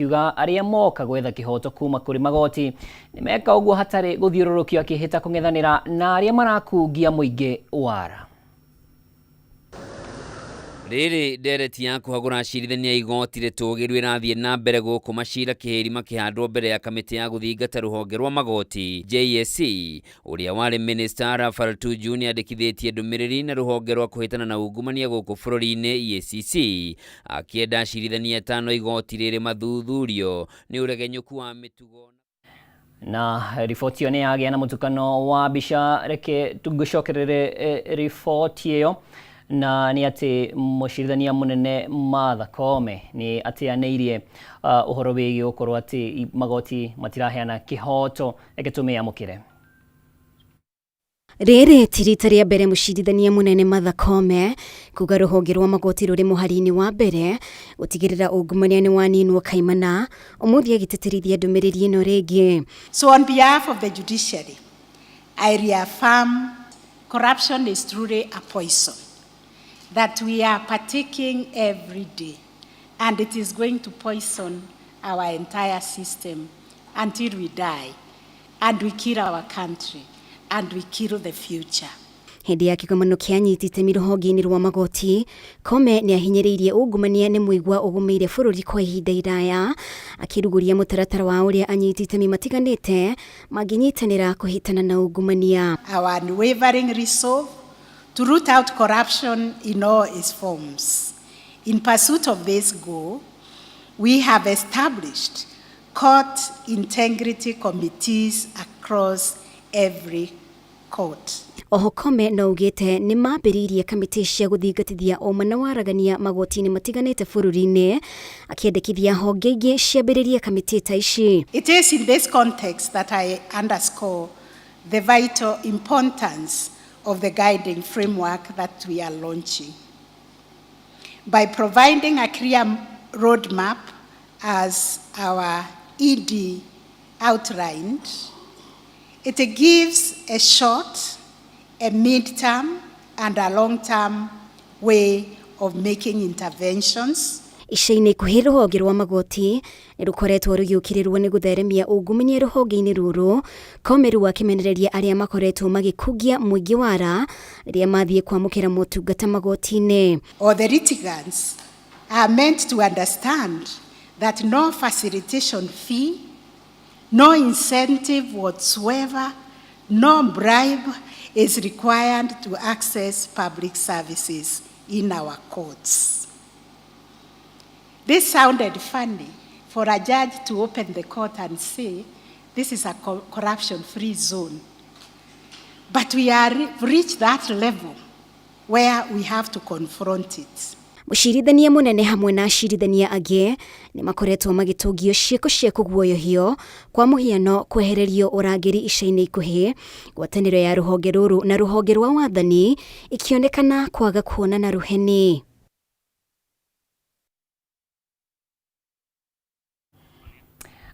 Yuga aria moka gwetha kihoto kuma kuri magoti ni meka uguo hatari guthiururukio akihita kung'ethanira na aria marakungia muingi wara. Riri ndereti ya kuhagura cirithania igoti ritugirwe irathie na mbere guku macira kiheri makihandwo mbere ya kamiti ya guthingata ruhonge rwa magoti JSC uria wari minister Rafael Junior ndikithitie ndumiriri na ruhonge rwa kuhitana na ungumania guku bururi-ini EACC akienda cirithania tano igoti riri mathuthurio ni uregenyuku wa mitugo. Na riboti iyo ni yagia na mutukano wa bica reke tugucokerere riboti iyo na ni ati mucirithania munene Martha Kameme ni atianirie uhoro wigi ukorwo ati magoti matiraheana kihoto egetumia mukire. Rere tirita ria mbere mucirithania munene Martha Kameme kuga ruhonge rwa magoti ruri muharini wa mbere gutigirira ungumania ni waninwo kaimana umuthi agiteterithia ndumiriri ino ringi. So on behalf of the judiciary, I reaffirm corruption is truly a poison that we are partaking every day, and it is going to poison our entire system until we die, and we kill our country, and we kill the future. Hindi ya kikomano kia nyitite miruhonge-ini rwa magoti, Kameme ni ahinyiriirie ungumania ni muigwa ugumiire bururi kwa ihinda iraya, akiruguria mutaratara wa uria anyitite matiganite manginyitanira kuhitana na ungumania. Our unwavering resolve to root out corruption in all its forms. In pursuit of this goal, we have established court integrity committees across every court. Oho Kameme no ugite ni mambiririe kamiti cia guthingatithia omana waragania magoti-ini matiganite bururi-ini akiendekithia honge ingi ciambiririe kamiti ta ici. It is in this context that I underscore the vital importance of the guiding framework that we are launching. By providing a clear roadmap as our ED outlined, it gives a short, a mid-term, and a long-term way of making interventions. Ica-ini ikuhi ruhonge rwa magoti rukoretwo rugiukirirwo ni gutheremia ungumania ruhonge-ini ruru. Kameme ru akimenereria aria makoretwo magikugia muingi wara riria mathie kwamukira motungata magoti-ini. Or the litigants are meant to understand that no facilitation fee, no incentive whatsoever, no bribe is required to access public services in our courts. This sounded funny for a judge to open the court and say, this is a corruption-free zone. But we are reached that level where we have to confront it. Mucirithania munene hamwe na acirithania angi ni makoretwo magitungio cieko cia kuguoyohio kwa muhiano kwehererio urangiri ica-ini ikuhi, ngwataniro ya ruhonge ruru na ruhonge rwa wathani ikionekana kwaga kuonana ruheni.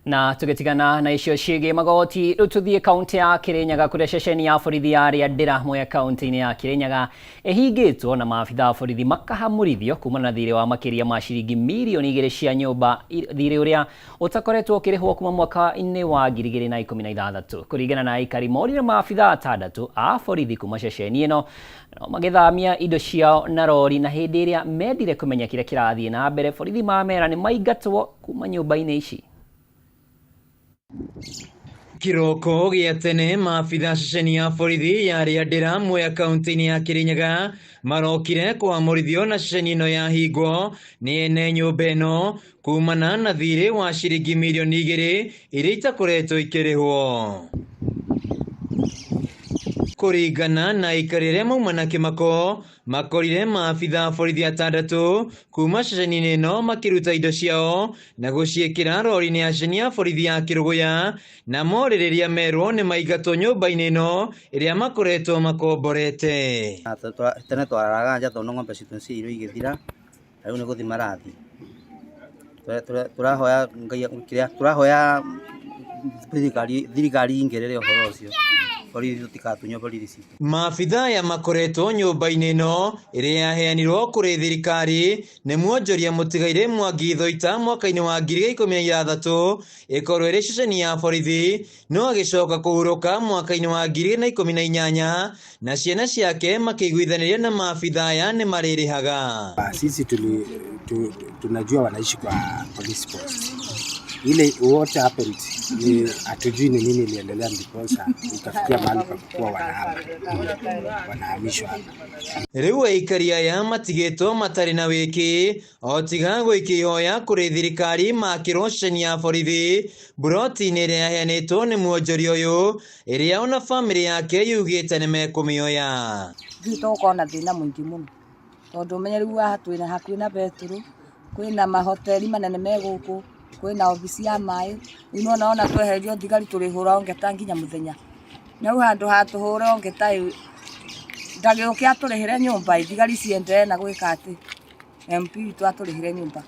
Na tugitigana na icio ciĩgiĩ magoti rĩu tuthie kaunti ya Kirinyaga kuria ceceni ya borithi ya Rĩandĩra moya kaunti-inĩ ya Kirinyaga ĩhingĩtwo na maabitha a borithi makahamũrithio kumana na thirĩ wa makĩria ma ciringi mirioni 2 cia nyũmba, thirĩ ũrĩa ũtakoretwo ũkĩrĩhwo kuma mwaka-inĩ wa 2016 kũringana na aikari morire maabitha atandatũ a borithi kuma ceceni ĩno no magĩthamia indo ciao na rori, na hĩndĩ ĩrĩa mendire kũmenya kĩrĩa kĩrathiĩ na mbere borithi mamera nĩ maingatwo kuma nyũmba-inĩ ici. Kiroko gia tene maabitha ceceni ya borithi ya Rĩandĩra moya kaunti-inĩ ya Kirinyaga marokire kwamũrithio na ceceni ĩno ya hingwo nĩ ene nyũmba ĩno kumana na thirĩ wa ciringi mirioni 2 iria itakoretwo ikĩrĩhwo. Kuringana na ikarire mauma na kimako makorire maabitha borithi atandatũ kuma ceceni ĩno makiruta indo ciao na guciĩkĩra rori-inĩ ya ceceni ya borithi ya Kĩrũgũya na morĩrĩria merwo nĩ maingatwo nyũmba-inĩ ĩno ĩrĩa makoretwo makomborete. Tene twararaga nja tondũ ng'ombe citũ cia irio igĩthira, rĩu nĩ gũthi marathi. Turahoya thirikari ingĩrĩre ũhoro ũcio. borithi tutikatunyo borithi citu. Maabitha ya makoretwo nyũmba-inĩ ĩno ĩrĩa yaheanirwo kũrĩ thirikari nĩ mwonjoria mũtigaire Mwangi Thoita mwaka-inĩ wa 2013 ĩkorwo ĩrĩ ceceni ya borithi, no agĩcoka kũhurũka mwaka-inĩ wa 2018 na ciana ciake makĩiguithanĩria na maabitha aya nĩ marĩrĩhaga. Sisi tunajua wanaishi kwa police post. Ile what happened ni hatujui ni nini iliendelea, ndiposa ikafikia mahali pa kuwa wanahamishwa. Rĩu aikari aya matigĩtwo matarĩ na wĩki o tiga gũikĩhoya kũrĩ thirikari makĩrwo ceceni ya borithi buroti-inĩ ĩrĩa yaheanĩtwo nĩ mwonjoria ũyũ, ĩrĩa ona bamĩrĩ yake yugĩte nĩ mekũmĩoya. Gĩtũkorwo na thĩna mũingĩ mũno tondũ ũmenye rĩu haha twĩna hakuhĩ na Betũrũ, kwĩna mahoteli manene megũkũ, kwĩna obici ya maĩ, rĩu ona tweherio thigari tũrĩhũra ngeta nginya mũthenya. Na rĩu handũ ha tũhũre ngeta ndagĩũke atũrĩhĩre nyũmba, thigari cienderee na gwĩka atĩ MP witũ atũrĩhĩre nyũmba.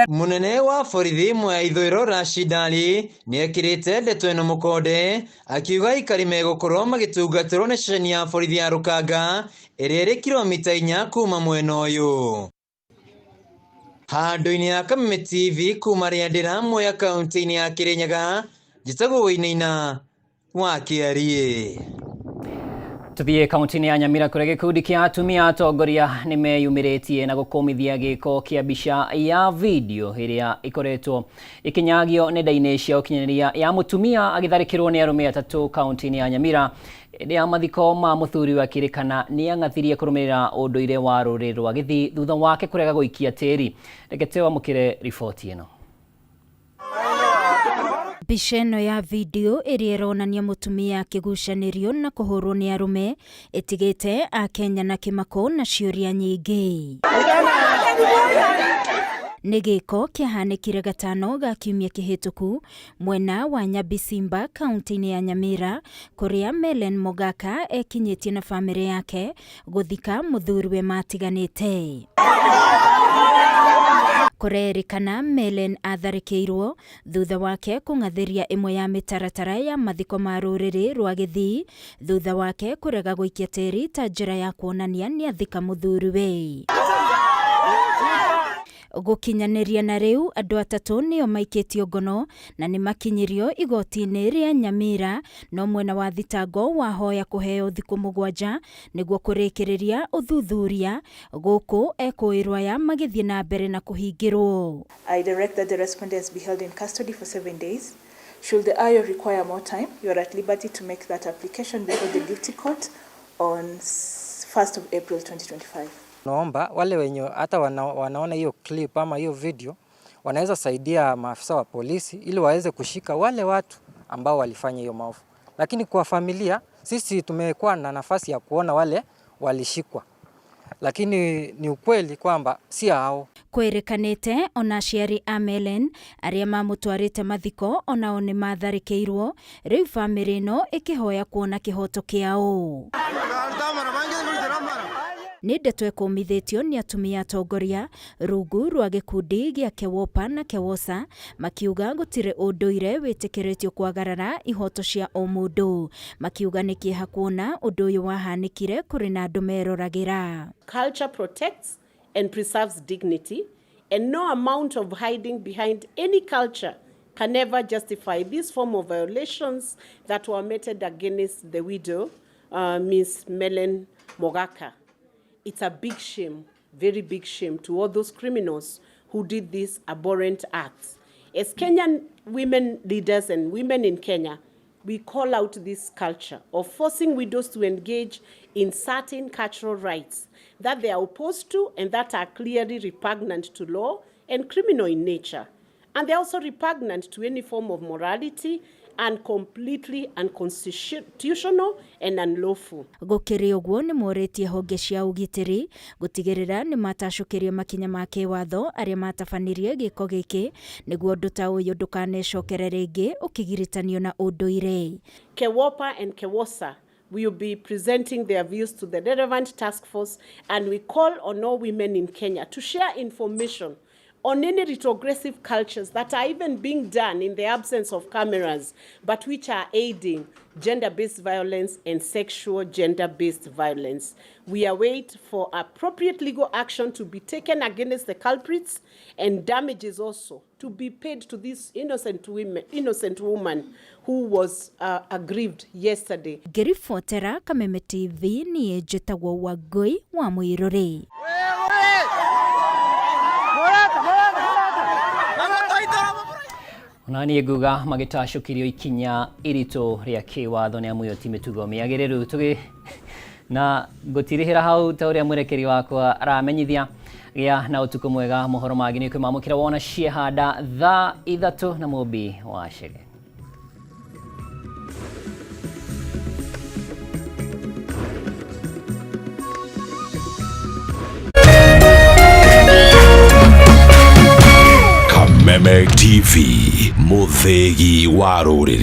Mũnene wa borithi Mwea Ithũĩro Rashid Ali nĩ ekĩrĩte ndeto ĩno mũkonde, akiuga aikari megũkorwo magĩtungatĩrwo nĩ ceceni ya borithi ya Rũkanga ĩrĩa ĩrĩ kilomita 4 kuma mwena ũyũ. Handũ-inĩ ya Kameme TV kuma Rĩandĩra Mwea kaunti-inĩ ya Kirinyaga, njĩtagwo Wĩinaina wa Kĩarie. Tuthie kaunti-inĩ ya Nyamira kũrĩa gĩkundi kĩa atumia atongoria nĩ meyumĩrĩtie na gũkũmithia gĩko kĩa mbica ya video ĩrĩa ĩkoretwo ĩkĩnyagio nenda-inĩ cia ũkinyanĩria ya mũtumia agĩtharĩkĩrwo nĩ arũme atatũ kaunti-inĩ ya Nyamira hĩndĩ ya mathiko ma mũthuri wa kĩrĩkana nĩ ang'athirie kũrũmĩrĩra ũndũire wa rũrĩrĩ rwa Gĩthii thutha wake kũrega gũikia tĩri. Reke twamũkĩre riboti ĩno. Mbica ĩno ya video ĩrĩa ĩronania mũtumia akĩgucanĩrio na kũhũrwo nĩ arũme ĩtigĩte Akenya na kĩmako na ciũria nyingĩ. Nĩ gĩko kĩahanĩkire gatano ga kiumia kĩhĩtũku mwena wa Nyabisimba kaunti-inĩ ya Nyamira, kũrĩa Melen Mogaka ekinyĩtie na bamĩrĩ yake gũthika mũthuriwe matiganĩte. Kũrerĩkana Melen atharĩkĩirwo thutha wake kũng'athĩria ĩmwe ya mĩtaratara ya mathiko ma rũrĩrĩ rwa Gĩthii thutha wake kũrega gũikia tĩri ta njĩra ya kuonania nĩ athika mũthuriwe. Gũkinyanĩria na rĩu andũ atatũ nĩo maikĩtio ngono na nĩ makinyirio igoti-inĩ rĩa Nyamira, no mwena wa thitango wahoya kũheo thikũ 7 nĩguo kũrĩkĩrĩria ũthuthuria, gũkũ ekũĩrwo aya magĩthiĩ na mbere na kũhingĩrwo. I direct that the respondents be held in custody for 7 days. Should the IO require more time, you are at liberty to make that application before the guilty court on 1st of April 2025. Naomba wale wenye hata wanaona hiyo clip ama hiyo video wanaweza saidia maafisa wa polisi ili waweze kushika wale watu ambao walifanya hiyo maovu. Lakini kwa familia sisi tumekuwa na nafasi ya kuona wale walishikwa, lakini ni ukweli kwamba si hao. Kwĩrĩkanĩte ona aciari a Melen arĩa mamũtwarĩte mathiko onao nĩ matharĩkĩirwo, rĩu bamĩrĩ ĩno ĩkĩhoya kuona kĩhoto kĩao. Nĩ ndeto ĩkũmithĩtio nĩ atumia atongoria rungu rwa gĩkundi gĩa Kewopa na Kewosa, makiuga gũtirĩ ũndũire wĩtĩkĩrĩtio kwagarara ihoto cia o mũndũ, makiuga nĩ kĩeha kuona ũndũ ũyũ wahanĩkire kũrĩ na andũ meroragĩra. Culture protects and preserves dignity, and no amount of hiding behind any culture can ever justify this form of violations that were meted against the widow, Ms. Melen Mogaka. It's a big shame, very big shame to all those criminals who did these abhorrent acts. As Kenyan women leaders and women in Kenya, we call out this culture of forcing widows to engage in certain cultural rites that they are opposed to and that are clearly repugnant to law and criminal in nature. And they're also repugnant to any form of morality and completely unconstitutional and unlawful. Gũkĩrĩ ũguo nĩ morĩtie honge cia ũgitĩri gũtigĩrĩra nĩ matacũkĩria makinya ma kĩwatho arĩa matabanirie gĩko gĩkĩ nĩguo ũndũ ta ũyũ ndũkanecokere rĩngĩ ũkĩgiritanio na ũndũire. Kewopa and Kewosa will be presenting their views to the relevant task force, and we call on all women in Kenya to share information on any retrogressive cultures that are even being done in the absence of cameras, but which are aiding gender-based violence and sexual gender-based violence. We await for appropriate legal action to be taken against the culprits and damages also to be paid to this innocent woman who was aggrieved yesterday. Ngĩribotera Kameme TV niĩ njĩtagwo Wangui wa Mũirũrĩ. Nani nguga magĩtacũkirio ikinya iritũ rĩa kĩwatho nĩ amu yo ti mĩtugo mĩagĩrĩru tũgĩ na ngũtirĩhĩra hau ta ũrĩa mwerekeri wakwa aramenyithia gĩa na ũtukũ mwega. Mohoro mangĩ nĩ kwĩmamũkĩra wona ciehanda thaa 3 na Mũmbi wa Chege. Kameme TV, mũthĩgi wa rũrĩrĩ.